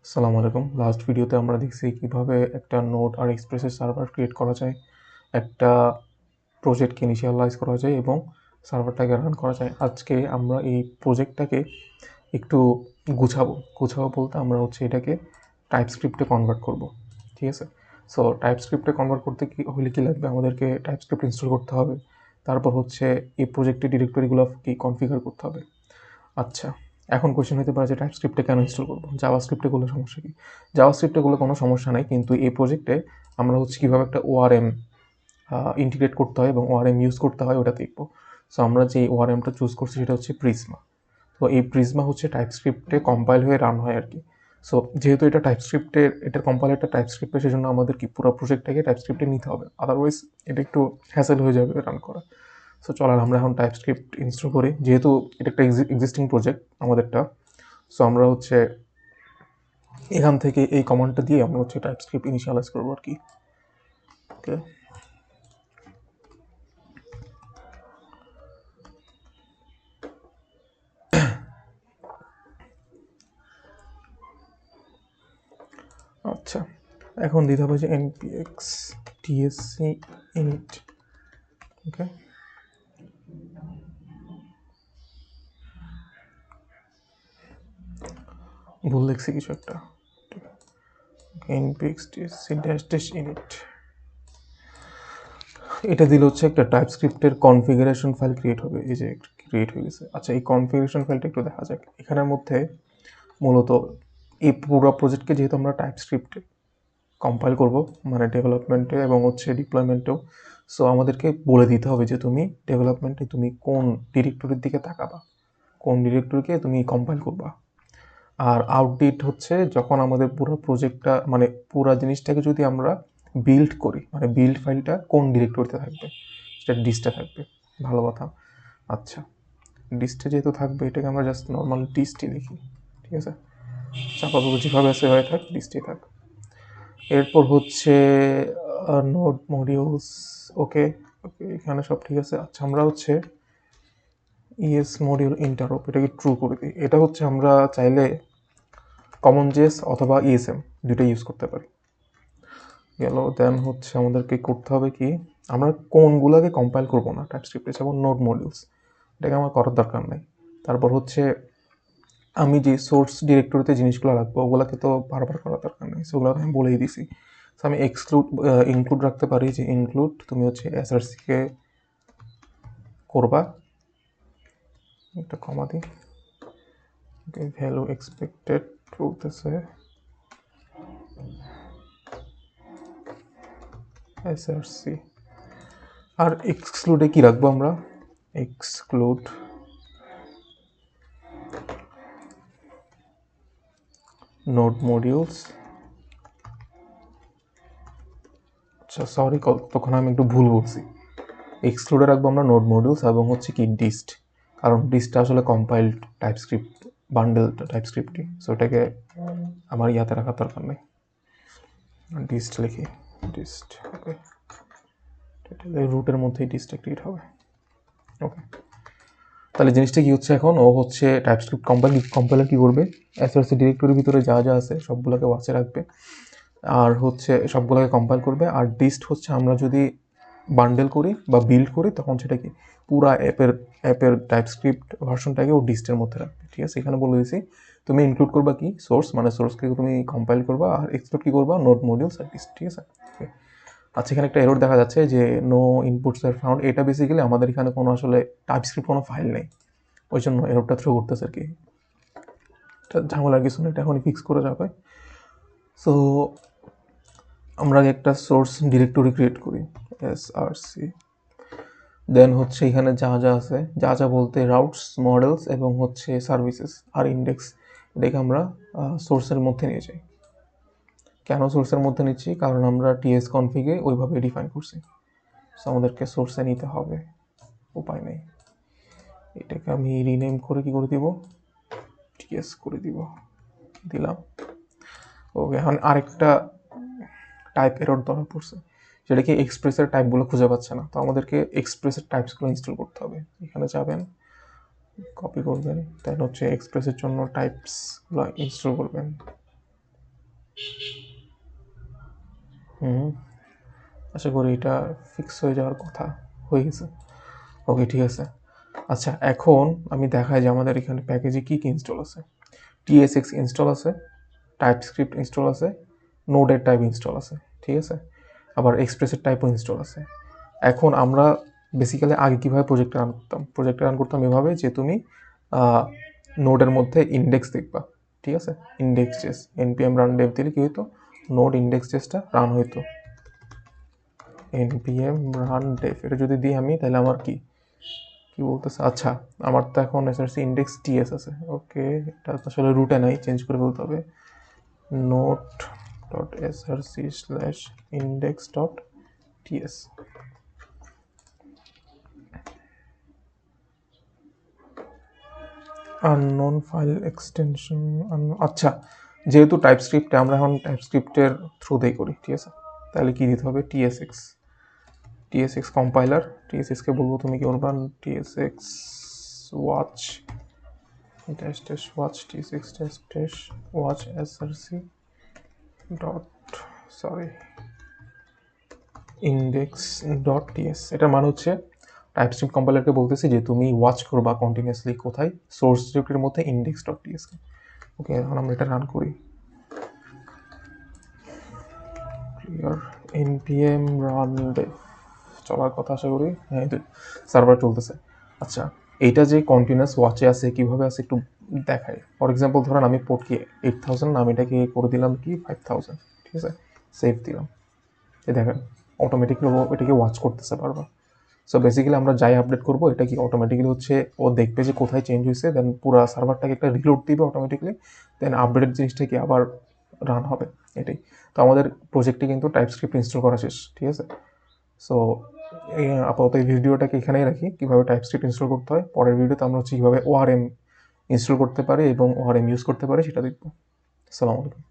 আসসালামু আলাইকুম। লাস্ট ভিডিওতে আমরা দেখছি কিভাবে একটা নোড আর এক্সপ্রেসের সার্ভার ক্রিয়েট করা যায়, একটা প্রজেক্টকে ইনিশিয়ালাইজ করা যায় এবং সার্ভারটাকে রান করা যায়। আজকে আমরা এই প্রজেক্টটাকে একটু গুছাবো বলতে আমরা এটাকে টাইপস্ক্রিপ্টে কনভার্ট করব। ঠিক আছে? সো টাইপস্ক্রিপ্টে কনভার্ট করতে হলে কি লাগবে? আমাদেরকে টাইপস্ক্রিপ্ট ইনস্টল করতে হবে। তারপর এই প্রজেক্টের ডিরেক্টরিগুলো কনফিগার করতে হবে। আচ্ছা, এখন কোয়েশ্চেন হতে পারে যে টাইপস্ক্রিপ্টে কেন ইনস্টল করবো? জাভাস্ক্রিপ্টে করলে সমস্যা কি? জাভাস্ক্রিপ্টে করলে কোনো সমস্যা নাই, কিন্তু এই প্রজেক্টে আমরা কীভাবে একটা ওআরএম ইন্টিগ্রেট করতে হয় এবং ওআরএম ইউজ করতে হয় ওটা দেখবো। সো আমরা যে ওআরএমটা চুজ করছি সেটা হচ্ছে প্রিজমা। তো এই প্রিজমা টাইপস্ক্রিপ্টে কম্পাইল হয়ে রান হয় আর কি। সো যেহেতু এটার কম্পাইলারটা টাইপস্ক্রিপ্টে, সেজন্য আমাদের পুরো প্রজেক্টটাকে টাইপস্ক্রিপ্টে নিতে হবে, আদারওয়াইজ এটা একটু হ্যাসেল হয়ে যাবে রান করা। সো চলো আমরা এখন টাইপস্ক্রিপ্ট ইনস্টল করি, যেহেতু এটা একটা এক্সিস্টিং প্রজেক্ট আমাদেরটা। সো আমরা এখান থেকে এই কমান্ডটা দিয়ে আমরা টাইপস্ক্রিপ্ট ইনিশিয়ালাইজ করবো আর কি। ওকে, আচ্ছা, এখন দিতে হবে যে npx tsc init। ওকে, ভুল লিখছি কিছু একটা। npx tsc dash init এটা দিলে একটা টাইপস্ক্রিপ্টের কনফিগারেশন ফাইল ক্রিয়েট হবে। এই যে ক্রিয়েট হয়ে গেছে। আচ্ছা, এই কনফিগারেশন ফাইলটা একটু দেখা যাক। এখানের মধ্যে মূলত এই পুরো প্রজেক্টকে যেহেতু আমরা টাইপস্ক্রিপ্টে কম্পাইল করব, মানে ডেভেলপমেন্টে এবং ডিপ্লয়মেন্টেও, সো আমাদেরকে বলে দিতে হবে যে তুমি ডেভেলপমেন্টে তুমি কোন ডিরেক্টরির দিকে তাকাবা, কোন ডিরেক্টরিকে তুমি কম্পাইল করবা। আর আউটডেট যখন আমাদের পুরো প্রজেক্টটা, মানে পুরো জিনিসটাকে যদি আমরা বিল্ড করি, মানে বিল্ড ফাইলটা কোন ডিরেক্টরিতে থাকবে, সেটা ডিস্টে থাকবে। ভালো কথা। আচ্ছা, ডিস্টে যেহেতু থাকবে, এটাকে আমরা জাস্ট নর্মাল ডিস্টে লিখি। ঠিক আছে, চাপাবো যেভাবে আছে হয়ে থাক, ডিস্টে থাক। এরপর নোড মডিউলস। ওকে ওকে, এখানে সব ঠিক আছে। আচ্ছা, আমরা ইএস মডিউল ইন্টারপ এটাকে ট্রু করে দিই। এটা আমরা চাইলে কমন জেস অথবা ইএসএম দুটোই ইউজ করতে পারি। গেল। দেন আমাদেরকে করতে হবে কি, আমরা কোনগুলোকে কম্পাইল করবো না টাইপস্ক্রিপ্টে, যেমন নোড মডিউলস, এটাকে আমার করার দরকার নেই। তারপর আমি যে সোর্স ডিরেক্টরিতে জিনিসগুলো রাখবো ওগুলোকে তো বারবার করার দরকার নেই, সেগুলো আমি বলেই দিছি। সো আমি ইনক্লুড রাখতে পারি যে ইনক্লুড তুমি এসআরসিকে করবা, একটা কমা দিই, ভ্যালু এক্সপেক্টেড বলতেছে এসআরসি। আর এক্সক্লুডে কি রাখবো আমরা? Exclude node modules. আচ্ছা সরি, তখন আমি একটু ভুল বলছি। এক্সক্লুডে রাখবো আমরা নোড মডিউলস এবং কি ডিস্ট, কারণ ডিস্টটা আসলে কম্পাইলড টাইপস্ক্রিপ্ট, বান্ডেল টাইপস্ক্রিপ্টই। সো এটাকে আমার ইয়াতে রাখার দরকার নেই, ডিস্ট লিখি, ডিস্ট। ওকে, রুটের মধ্যেই ডিস্ট ক্রিয়েট হবে। ওকে, তাহলে জিনিসটা কি এখন ও টাইপস্ক্রিপ্ট কম্পাইলার কি করবে, এসআরসি ডিরেক্টরির ভিতরে যা যা আছে সবগুলোকে ওয়াচে রাখবে, আর সবগুলোকে কম্পাইল করবে। আর ডিস্ট আমরা যদি বান্ডেল করি বা বিল্ড করি, তখন সেটা কি পুরা অ্যাপের টাইপস্ক্রিপ্ট ভার্সনটাকে ও ডিস্টের মধ্যে রাখবে। ঠিক আছে, এখানে বলে দিয়েছি তুমি ইনক্লুড করবা কি সোর্স, মানে সোর্সকে তুমি কম্পাইল করবা, আর এক্সক্লুড কি করবা নোড মডিউলস আর ডিস্ট। ঠিক আছে। আচ্ছা, এখানে একটা এরর দেখা যাচ্ছে যে নো ইনপুটস আর ফাউন্ড। এটা বেসিক্যালি আমাদের এখানে কোনো আসলে টাইপস্ক্রিপ্ট কোনো ফাইল নেই, ওই জন্য এররটা থ্রো করতেছে আর কি। ঝামেলার কিছু নেই, এটা এখনই ফিক্স করে যাবে। সো আমরা একটা সোর্স ডিরেক্টরি ক্রিয়েট করি, এসআরসি। দেন এখানে যা যা আছে, যা যা বলতে রাউটস, মডেলস এবং সার্ভিসেস আর ইন্ডেক্স, এটাকে আমরা সোর্সের মধ্যে নিয়ে যাই। কেন সোর্সের মধ্যে নিচ্ছি? কারণ আমরা টিএস কনফিগে ওইভাবে ডিফাইন করছি। সো আমাদেরকে সোর্সে নিতে হবে, উপায় নেই। এটাকে আমি রিনেম করে কি করে দিব, টিএস করে দিলাম। ওকে, এখন আরেকটা টাইপ এরর ধরা পড়ছে, যেটা কি এক্সপ্রেসের টাইপগুলো খুঁজে পাচ্ছে না। তো আমাদেরকে এক্সপ্রেসের টাইপসগুলো ইনস্টল করতে হবে। এখানে যাবেন, কপি করবেন, দেন এক্সপ্রেসের জন্য টাইপসগুলো ইনস্টল করবেন। হুম, আশা করি এটা ফিক্স হয়ে যাওয়ার কথা, হয়ে গেছে। ওকে, ঠিক আছে। আচ্ছা, এখন আমি দেখাই যে আমাদের এখানে প্যাকেজে কী কী ইনস্টল আছে। টিএসএক্স ইনস্টল আছে, টাইপস্ক্রিপ্ট ইনস্টল আছে, নোডের টাইপ ইনস্টল আছে, ঠিক আছে। আবার এক্সপ্রেসের টাইপও ইনস্টল আছে। এখন আমরা বেসিক্যালি আগে কীভাবে প্রজেক্ট রান করতাম, এভাবে যে তুমি নোডের মধ্যে ইন্ডেক্স দেখবা, ঠিক আছে। ইন্ডেক্স চেস npm রান ডেভ দিলে কী হইতো, নোড ইন্ডেক্স চেসটা রান হইতো। npm রান ডেভ এটা যদি দিই আমি, তাহলে আমার কি বলতেছে, আচ্ছা আমার তো এখন এসআরসি ইন্ডেক্স টিএস আছে। ওকে, এটা আসলে রুটে নাই, চেঞ্জ করে বলতে হবে। Note dot SRC slash index dot T S. Unknown file extension. আচ্ছা, যেহেতু টাইপস্ক্রিপ্টে আমরা এখন টাইপস্ক্রিপ্টের থ্রুতেই করি, ঠিক আছে, তাহলে কি দিতে হবে, টিএসএক্স কম্পাইলার। টিএসএক্সকে বলবো তুমি কি করবা, TSX watch dash dash watch TSX dash dash watch SRC dot index dot TS. এটার মানে হচ্ছে টাইপস্ক্রিপ্ট কম্পাইলারকে বলতেছি যে তুমি ওয়াচ করবা কন্টিনিউয়াসলি কোথায়, সোর্স ডিরেক্টরির মধ্যে ইন্ডেক্স ডট টিএস। ওকে, এখন আমরা এটা রান করি। ক্লিয়ার npm রান ডেভ চলার কথা আশা করি। হ্যাঁ, সার্ভার চলতেছে। আচ্ছা, এইটা যে কন্টিনিউয়াস ওয়াচে আছে কীভাবে আছে একটু দেখাই। ফর এক্সাম্পল ধরেন আমি পোর্ট কি 8000, আমি এটাকে করে দিলাম কি 5000, ঠিক আছে, সেভ দিলাম। এই দেখেন অটোমেটিকলি এটাকে ওয়াচ করতেছে পারবা। সো বেসিক্যালি আমরা যাই আপডেট করবো, এটা কি অটোমেটিক্যালি হচ্ছে ও দেখবে যে কোথায় চেঞ্জ হয়েছে, দেন পুরো সার্ভারটাকে একটা রিলোড দিবে অটোমেটিকলি, দেন আপডেটের জিনিসটা কি আবার রান হবে, এটাই। তো আমাদের প্রজেক্টে কিন্তু টাইপস্ক্রিপ্ট ইনস্টল করা শেষ, ঠিক আছে। সো আপাতত এই ভিডিওটাকে এখানেই রাখি, কীভাবে টাইপস্ক্রিপ্ট ইনস্টল করতে হয়। পরের ভিডিওতে আমরা হচ্ছে কীভাবে ওআরএম ইনস্টল করতে পারি এবং ওআরএম ইউজ করতে পারি সেটা দেখবো। আসসালামু আলাইকুম।